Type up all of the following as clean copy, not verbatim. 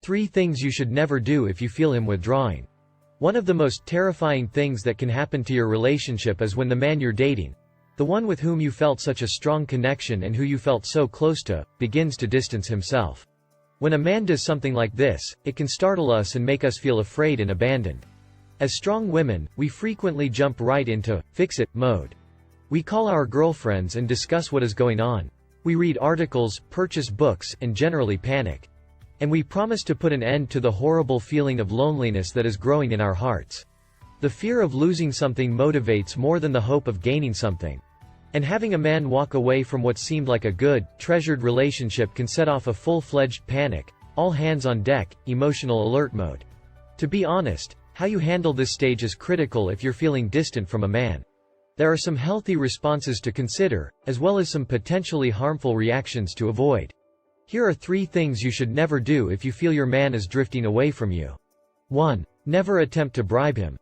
3 things you should never do if you feel him withdrawing. One of the most terrifying things that can happen to your relationship is when the man you're dating, the one with whom you felt such a strong connection and who you felt so close to, begins to distance himself. When a man does something like this, it can startle us and make us feel afraid and abandoned. As strong women, we frequently jump right into fix-it mode. We call our girlfriends and discuss what is going on. We read articles, purchase books, and generally panic. And we promise to put an end to the horrible feeling of loneliness that is growing in our hearts. The fear of losing something motivates more than the hope of gaining something. And having a man walk away from what seemed like a good, treasured relationship can set off a full-fledged panic, all hands on deck, emotional alert mode. To be honest, how you handle this stage is critical if you're feeling distant from a man. There are some healthy responses to consider, as well as some potentially harmful reactions to avoid. Here are 3 things you should never do if you feel your man is drifting away from you. 1. Never attempt to bribe him.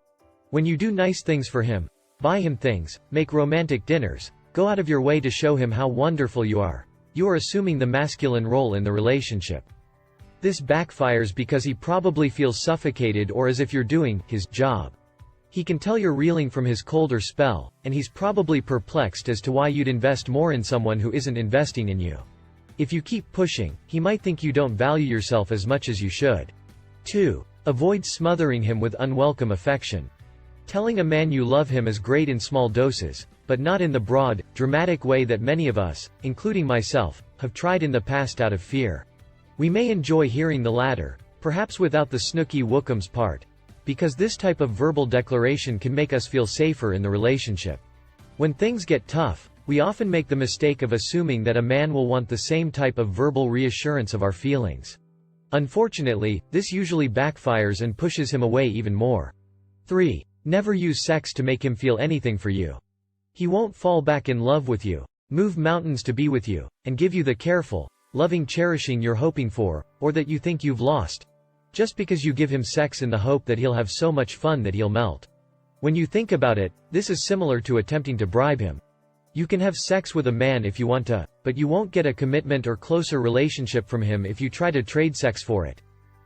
When you do nice things for him, buy him things, make romantic dinners, go out of your way to show him how wonderful you are assuming the masculine role in the relationship. This backfires because he probably feels suffocated or as if you're doing his job. He can tell you're reeling from his colder spell, and he's probably perplexed as to why you'd invest more in someone who isn't investing in you. If you keep pushing, he might think you don't value yourself as much as you should. 2. Avoid smothering him with unwelcome affection. Telling a man you love him is great in small doses, but not in the broad, dramatic way that many of us, including myself, have tried in the past out of fear. We may enjoy hearing the latter, perhaps without the snooky wookums part, because this type of verbal declaration can make us feel safer in the relationship. When things get tough, we often make the mistake of assuming that a man will want the same type of verbal reassurance of our feelings. Unfortunately, this usually backfires and pushes him away even more. 3. Never use sex to make him feel anything for you. He won't fall back in love with you, move mountains to be with you, and give you the careful, loving cherishing you're hoping for, or that you think you've lost, just because you give him sex in the hope that he'll have so much fun that he'll melt. When you think about it, this is similar to attempting to bribe him. You can have sex with a man if you want to, but you won't get a commitment or closer relationship from him if you try to trade sex for it.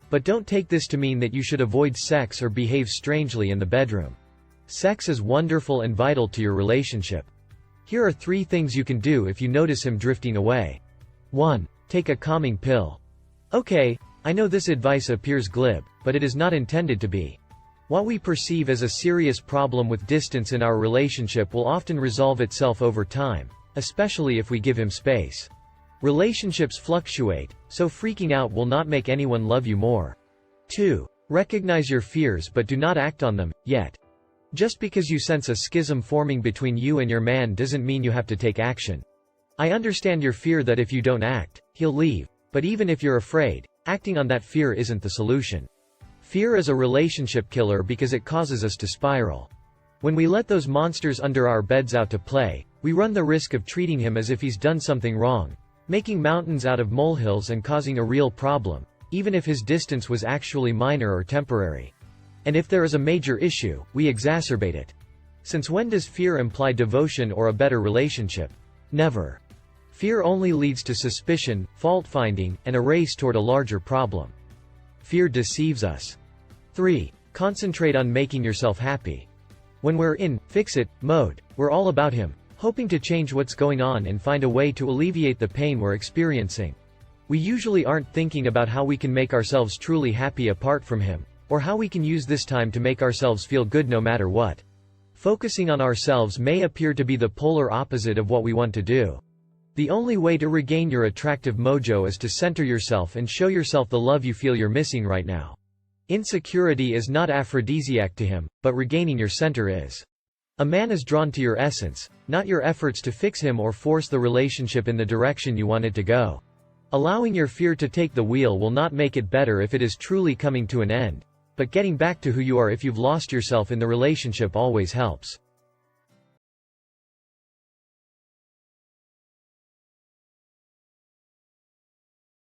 But don't take this to mean that you should avoid sex or behave strangely in the bedroom. Sex is wonderful and vital to your relationship. Here are 3 things you can do if you notice him drifting away. 1. Take a calming pill. Okay, I know this advice appears glib, but it is not intended to be. What we perceive as a serious problem with distance in our relationship will often resolve itself over time, especially if we give him space. Relationships fluctuate, so freaking out will not make anyone love you more. 2. Recognize your fears but do not act on them, yet. Just because you sense a schism forming between you and your man doesn't mean you have to take action. I understand your fear that if you don't act, he'll leave, but even if you're afraid, acting on that fear isn't the solution. Fear is a relationship killer because it causes us to spiral. When we let those monsters under our beds out to play, we run the risk of treating him as if he's done something wrong, making mountains out of molehills and causing a real problem, even if his distance was actually minor or temporary. And if there is a major issue, we exacerbate it. Since when does fear imply devotion or a better relationship? Never. Fear only leads to suspicion, fault-finding, and a race toward a larger problem. Fear deceives us. 3. Concentrate on making yourself happy. When we're in fix-it mode, we're all about him, hoping to change what's going on and find a way to alleviate the pain we're experiencing. We usually aren't thinking about how we can make ourselves truly happy apart from him, or how we can use this time to make ourselves feel good no matter what. Focusing on ourselves may appear to be the polar opposite of what we want to do. The only way to regain your attractive mojo is to center yourself and show yourself the love you feel you're missing right now. Insecurity is not aphrodisiac to him, but regaining your center is. A man is drawn to your essence, not your efforts to fix him or force the relationship in the direction you want it to go. Allowing your fear to take the wheel will not make it better if it is truly coming to an end, but getting back to who you are if you've lost yourself in the relationship always helps.